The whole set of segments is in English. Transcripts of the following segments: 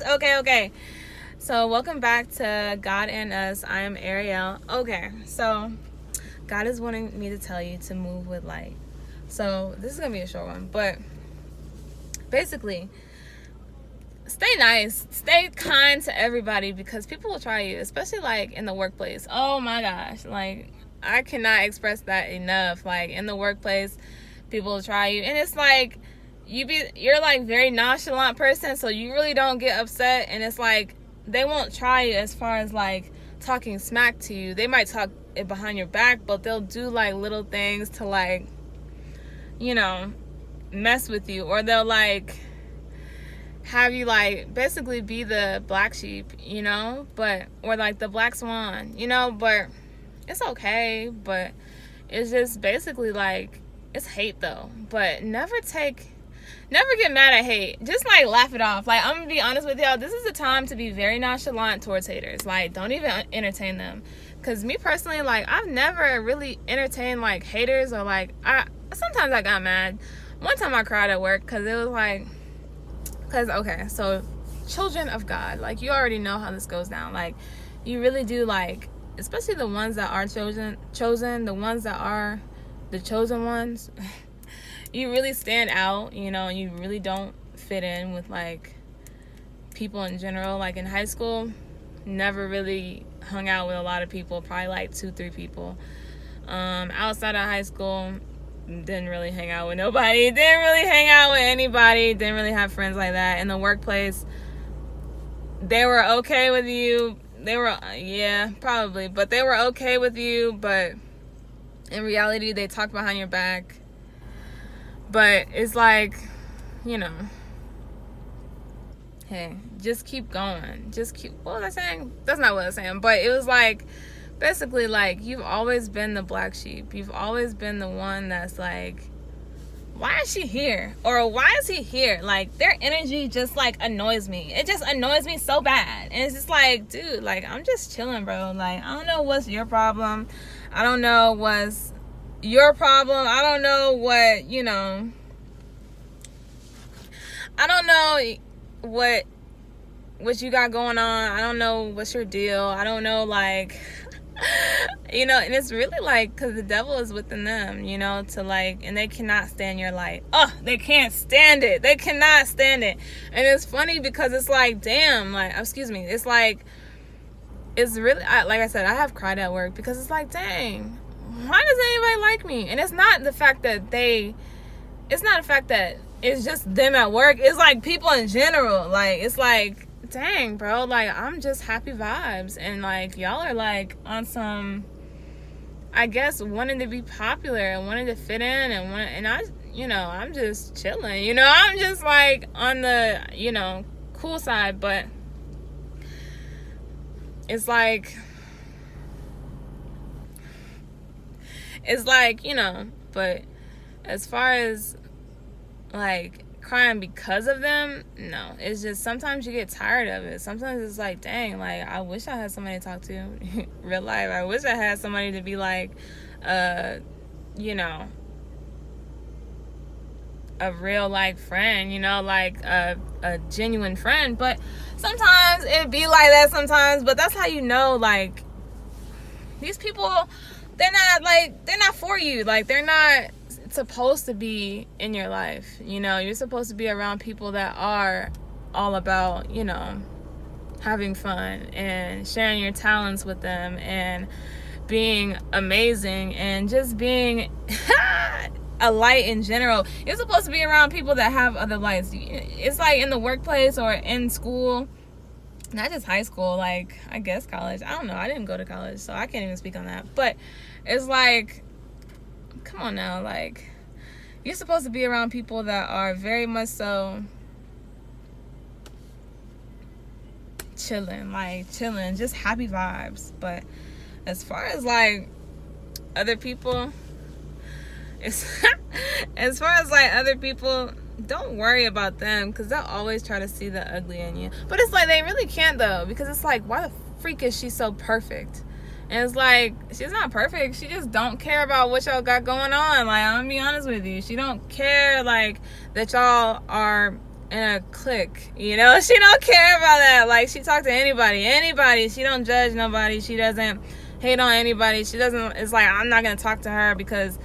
Okay. So welcome back to God and Us. I am Ariel. Okay, so God is wanting me to tell you to move with light. So this is going to be a short one, but basically, stay nice, stay kind to everybody because people will try you, especially like in the workplace. Oh my gosh, like I cannot express that enough. Like in the workplace, people will try you, and it's like you're like very nonchalant person, so you really don't get upset, and it's like they won't try you as far as like talking smack to you. They might talk it behind your back, but they'll do like little things to like, you know, mess with you, or they'll like have you like basically be the black sheep, you know, but or like the black swan, you know, but it's okay. But it's just basically like it's hate though. But never get mad at hate. Just like laugh it off. Like I'm gonna be honest with y'all, this is a time to be very nonchalant towards haters. Like don't even entertain them. Cause me personally, like I've never really entertained like haters, or like sometimes I got mad. One time I cried at work because it was like, okay, so children of God, like you already know how this goes down. Like you really do, like, especially the ones that are chosen, the ones that are the chosen ones, you really stand out, you know, and you really don't fit in with like people in general. Like in high school, never really hung out with a lot of people, probably like 2-3 people. Outside of high school, didn't really hang out with nobody, didn't really hang out with anybody, didn't really have friends like that. In the workplace, they were okay with you, probably, but they were okay with you, but in reality they talk behind your back. But it's like, you know, hey, just keep going, what was I saying? That's not what I was saying, but it was like basically like you've always been the black sheep. You've always been the one that's like, why is she here? Or why is he here? Like their energy just like annoys me. It just annoys me so bad. And it's just like, dude, like I'm just chilling, bro. Like I don't know what's your problem. I don't know what's your problem. I don't know what, you know, I don't know what you got going on. I don't know what's your deal. I don't know, like, you know, and it's really like, because the devil is within them, you know, to like, and they cannot stand your light. They can't stand it. They cannot stand it. And it's funny because it's like, damn, like, it's like, it's really, like I said, I have cried at work because it's like, dang, why does anybody like me? And it's not the fact that it's just them at work. It's like people in general. Like, it's like, dang, bro, like I'm just happy vibes, and like y'all are like on some, I guess, wanting to be popular and wanting to fit in, and I, you know, I'm just chilling, you know, I'm just like on the, you know, cool side. But it's like, you know, but as far as like crying because of them, no. It's just sometimes you get tired of it. Sometimes it's like, dang, like I wish I had somebody to talk to. Real life, I wish I had somebody to be like, you know, a real like friend, you know, like a genuine friend. But sometimes it be like that sometimes. But that's how you know, like, these people, they're not for you. Like they're not supposed to be in your life, you know. You're supposed to be around people that are all about, you know, having fun and sharing your talents with them and being amazing and just being a light in general. You're supposed to be around people that have other lights. It's like in the workplace or in school, not just high school, like I guess college. I don't know, I didn't go to college, so I can't even speak on that. But it's like, come on now, like you're supposed to be around people that are very much so chilling, just happy vibes. But as far as like other people, don't worry about them, because they'll always try to see the ugly in you. But it's like they really can't though, because it's like, why the freak is she so perfect? And it's like, she's not perfect. She just don't care about what y'all got going on. Like, I'm gonna be honest with you. She don't care, like, that y'all are in a clique, you know. She don't care about that. Like, she talk to anybody. She don't judge nobody. She doesn't hate on anybody. She doesn't, it's like, I'm not gonna talk to her because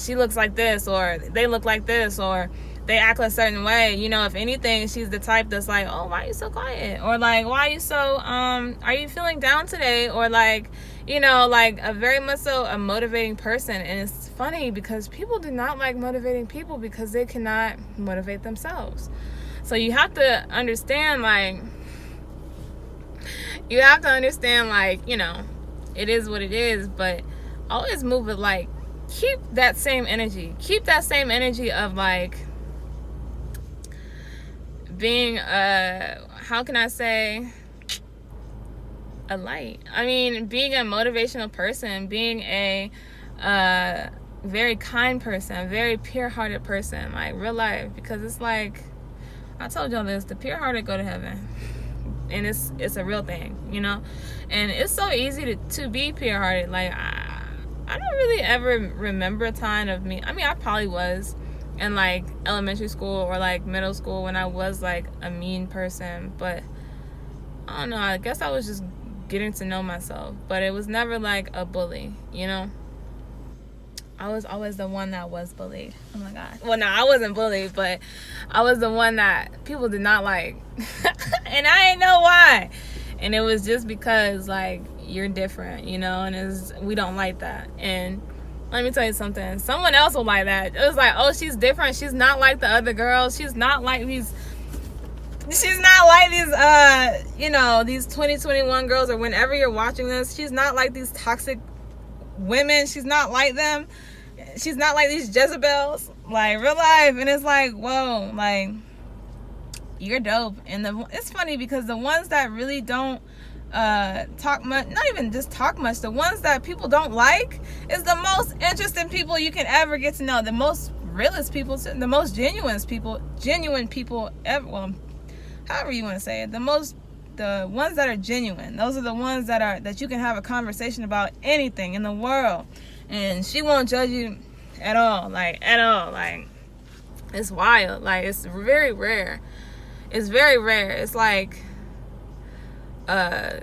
she looks like this, or they look like this, or they act a certain way. You know, if anything, she's the type that's like, oh, why are you so quiet? Or like, why are you so are you feeling down today? Or like, you know, like a very much so a motivating person. And it's funny because people do not like motivating people because they cannot motivate themselves. So you have to understand, like, you know, it is what it is, but always move with, like, keep that same energy. Keep that same energy of, like, being how can I say, a light. I mean, being a motivational person, being a very kind person, a very pure-hearted person, like real life. Because it's like, I told y'all this, the pure-hearted go to heaven. And it's a real thing, you know. And it's so easy to be pure-hearted. Like, I don't really ever remember a time of me. I mean, I probably was in like elementary school or like middle school when I was like a mean person, but I don't know, I guess I was just getting to know myself. But it was never like a bully, you know. I was always the one that was bullied. Oh my god. Well, no, I wasn't bullied, but I was the one that people did not like. And I didn't know why. And it was just because, like, you're different, you know, and we don't like that. And let me tell you something. Someone else will like that. It was like, oh, she's different. She's not like the other girls. She's not like these, you know, these 2021 girls, or whenever you're watching this, she's not like these toxic women. She's not like them. She's not like these Jezebels, like real life. And it's like, whoa, like, you're dope. And it's funny because the ones that really don't talk much, not even just talk much, the ones that people don't like is the most interesting people you can ever get to know, the most realest people, the most genuine people ever. Well, however you want to say it, the ones that are genuine, those are the ones that you can have a conversation about anything in the world, and she won't judge you at all. Like, it's wild. Like, it's very rare. It's very rare. It's like I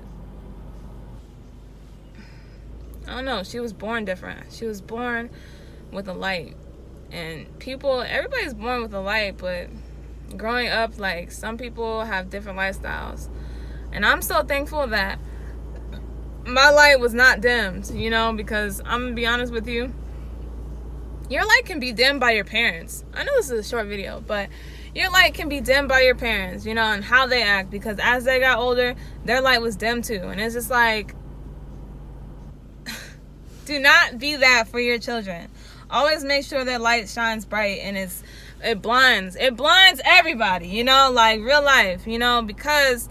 don't know, she was born different. She was born with a light. And everybody's born with a light, but growing up, like, some people have different lifestyles. And I'm so thankful that my light was not dimmed, you know, because I'm gonna be honest with you, your light can be dimmed by your parents. I know this is a short video, but your light can be dimmed by your parents, you know, and how they act, because as they got older, their light was dimmed too. And it's just like, do not be that for your children. Always make sure their light shines bright, and it blinds everybody, you know, like real life, you know, because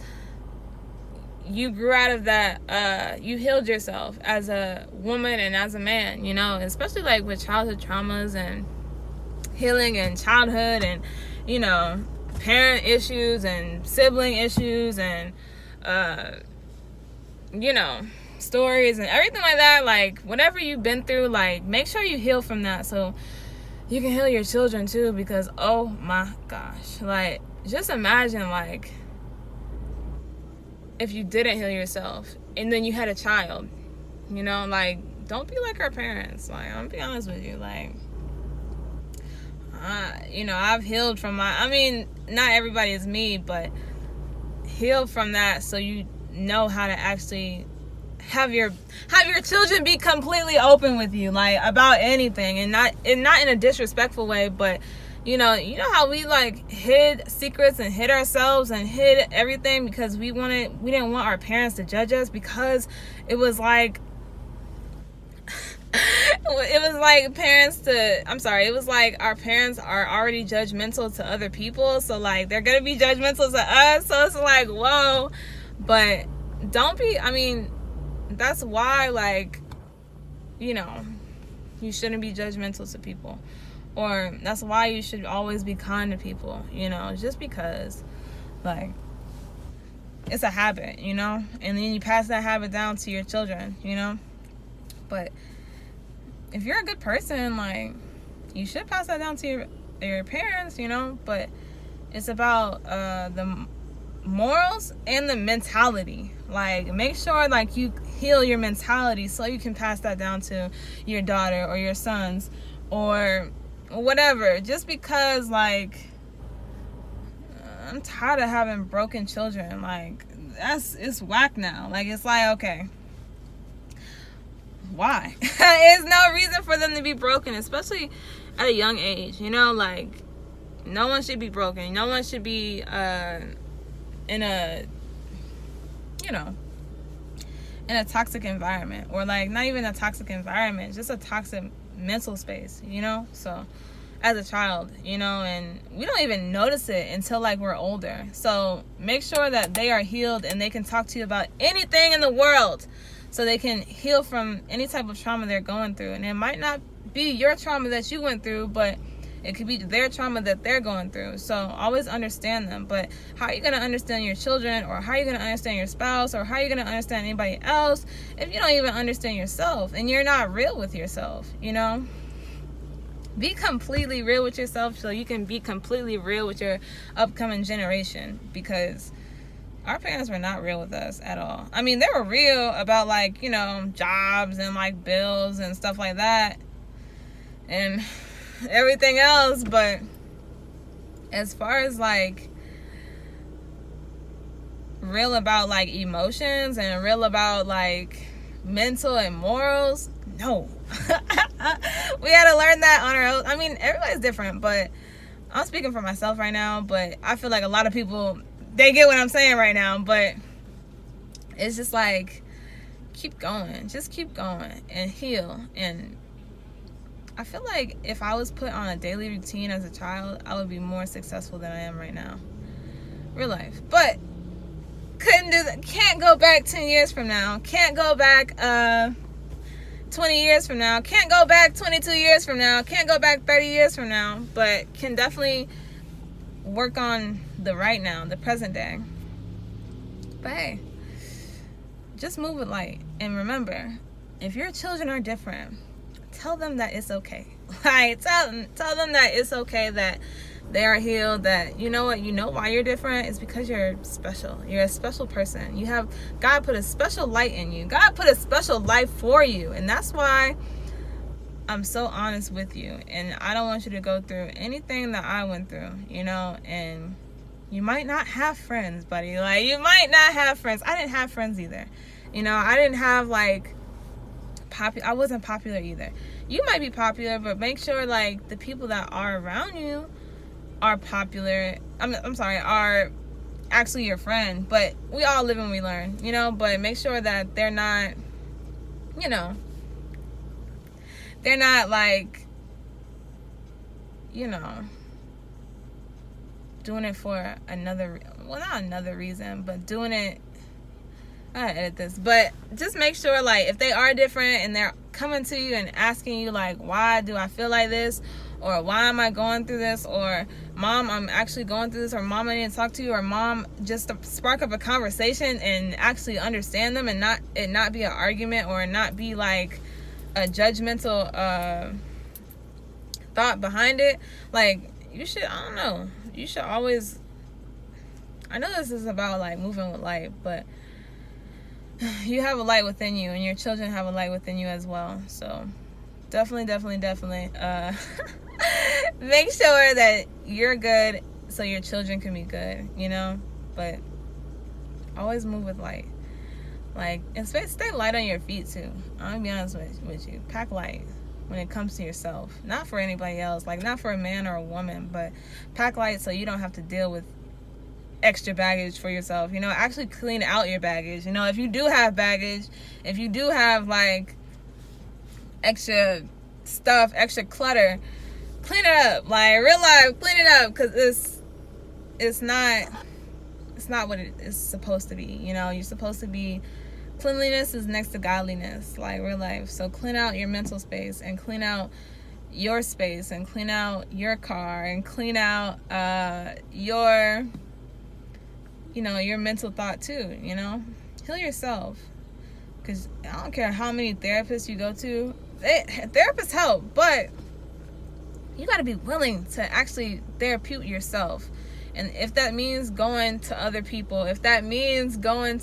you grew out of that, you healed yourself as a woman and as a man, you know, especially like with childhood traumas and healing and childhood and, you know, parent issues and sibling issues and, you know, stories and everything like that. Like, whatever you've been through, like, make sure you heal from that so you can heal your children too, because, oh my gosh, like, just imagine, like, if you didn't heal yourself and then you had a child, you know, like, don't be like our parents. Like, I'm gonna be honest with you, like, you know, I've healed from not everybody is me, but heal from that so you know how to actually have your children be completely open with you, like, about anything, and not in a disrespectful way, but you know how we like hid secrets and hid ourselves and hid everything because we didn't want our parents to judge us, because it was like our parents are already judgmental to other people, so like they're gonna be judgmental to us, so it's like, whoa. But don't be, that's why, like, you know, you shouldn't be judgmental to people, or that's why you should always be kind to people, you know, just because, like, it's a habit, you know, and then you pass that habit down to your children, you know. But if you're a good person, like, you should pass that down to your parents, you know. But It's about the morals and the mentality. Like, make sure like you heal your mentality so you can pass that down to your daughter or your sons or whatever. Just because, like, I'm tired of having broken children. Like, it's whack now. Like, it's like, okay, why? There's no reason for them to be broken, especially at a young age. You know, like, no one should be broken. No one should be in a, you know, in a toxic environment, or like not even a toxic environment, just a toxic mental space, you know. So as a child, you know, and we don't even notice it until like we're older. So make sure that they are healed and they can talk to you about anything in the world, so they can heal from any type of trauma they're going through. And it might not be your trauma that you went through, but it could be their trauma that they're going through. So always understand them. But how are you going to understand your children, or how are you going to understand your spouse, or how are you going to understand anybody else if you don't even understand yourself and you're not real with yourself, you know? Be completely real with yourself so you can be completely real with your upcoming generation, because our parents were not real with us at all. I mean, they were real about, like, you know, jobs and like bills and stuff like that and everything else, but as far as like real about like emotions and real about like mental and morals, no. We had to learn that on our own. I mean, everybody's different, but I'm speaking for myself right now, but I feel like a lot of people, they get what I'm saying right now. But it's just like, keep going, just keep going and heal. And I feel like if I was put on a daily routine as a child, I would be more successful than I am right now. Real life. But couldn't do that. Can't go back 10 years from now. Can't go back 20 years from now. Can't go back 22 years from now. Can't go back 30 years from now. But can definitely work on the right now, the present day. But hey, just move with light. And remember, if your children are different, tell them that it's okay. Like, tell them that it's okay, that they are healed, that you know what, you know why you're different. It's because you're special. You're a special person. You have, God put a special light in you. God put a special life for you. And that's why I'm so honest with you. And I don't want you to go through anything that I went through, you know. And you might not have friends, buddy. Like, you might not have friends. I didn't have friends either. You know, I didn't have like I wasn't popular either. You might be popular, but make sure like the people that are around you are popular. I'm sorry, are actually your friend. But we all live and we learn, you know. But make sure that they're not, you know, they're not like, you know, doing it for another, well, not another reason, but doing it, I gotta edit this, but just make sure, like, if they are different and they're coming to you and asking you, like, why do I feel like this, or why am I going through this, or mom, I'm actually going through this, or mom, I need to talk to you, or mom, just to spark up a conversation and actually understand them, and not be an argument, or not be like a judgmental thought behind it. Like, you should, I don't know, you should always, I know this is about like moving with light, but you have a light within you, and your children have a light within you as well. So definitely make sure that you're good so your children can be good, you know. But always move with light. Like, and stay light on your feet too. I'm gonna be honest with you. Pack light when it comes to yourself, not for anybody else, like not for a man or a woman, but pack light so you don't have to deal with extra baggage for yourself. You know, actually clean out your baggage. You know, if you do have baggage, if you do have like extra stuff, extra clutter, clean it up. Like, real life, clean it up, because it's not what it is supposed to be. You know, you're supposed to be, cleanliness is next to godliness, like real life. So clean out your mental space, and clean out your space, and clean out your car, and clean out your, you know, your mental thought too, you know. Heal yourself, because I don't care how many therapists you go to, therapists help, but you got to be willing to actually therapeutic yourself. And if that means going to other people, if that means going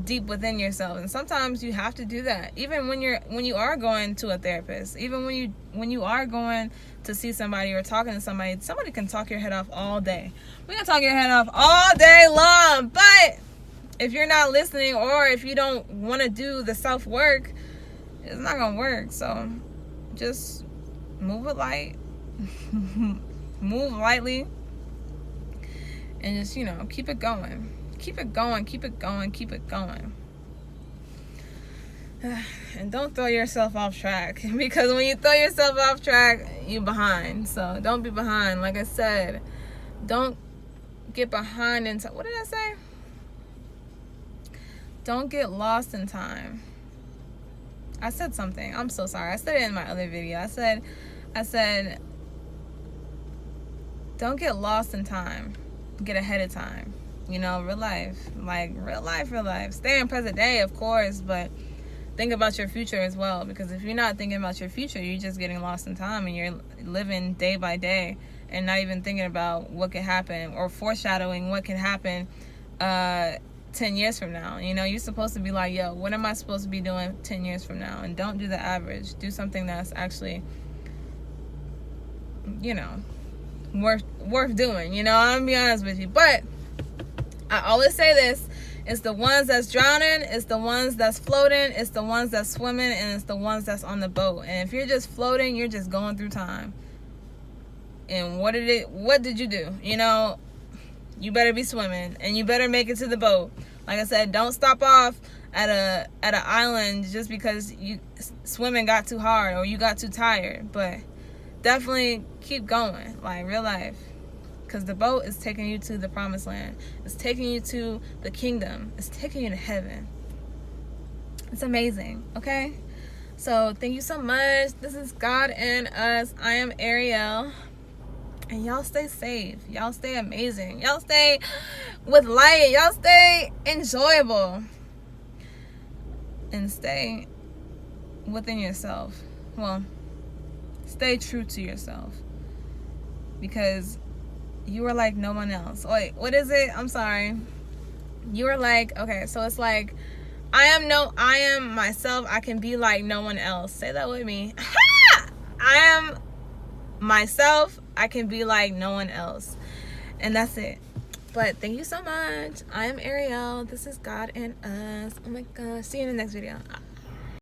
deep within yourself, and sometimes you have to do that, even when you are going to a therapist, even when you are going to see somebody or talking to somebody can talk your head off all day. We can talk your head off all day long, but if you're not listening, or if you don't want to do the self work, it's not gonna work. So just move with light, move lightly, and just keep it going. Keep it going, keep it going, keep it going. And don't throw yourself off track, because when you throw yourself off track, you're behind. So don't be behind. Like I said, don't get behind into, what did I say? Don't get lost in time. I said something. I'm so sorry. I said it in my other video. I said, don't get lost in time. Get ahead of time. Real life. Like, real life. Stay in present day, of course, but think about your future as well. Because if you're not thinking about your future, you're just getting lost in time, and you're living day by day and not even thinking about what could happen, or foreshadowing what could happen 10 years from now. You're supposed to be like, yo, what am I supposed to be doing 10 years from now? And don't do the average. Do something that's actually, worth doing. I'm gonna be honest with you. But I always say this: it's the ones that's drowning, it's the ones that's floating, it's the ones that's swimming, and it's the ones that's on the boat. And if you're just floating, you're just going through time. And what did you do? You better be swimming, and you better make it to the boat. Like I said, don't stop off at an island just because you swimming got too hard or you got too tired. But definitely keep going, like real life. Because the boat is taking you to the promised land. It's taking you to the kingdom. It's taking you to heaven. It's amazing, okay? So thank you so much. This is God and Us. I am Ariel. And y'all stay safe. Y'all stay amazing. Y'all stay with light. Y'all stay enjoyable. And stay within yourself. Well, stay true to yourself. Because you are like no one else. Wait, what is it? I'm sorry. You are like, okay, so it's like, I am myself. I can be like no one else. Say that with me. I am myself. I can be like no one else. And that's it. But thank you so much. I am Ariel. This is God and Us. Oh my gosh. See you in the next video.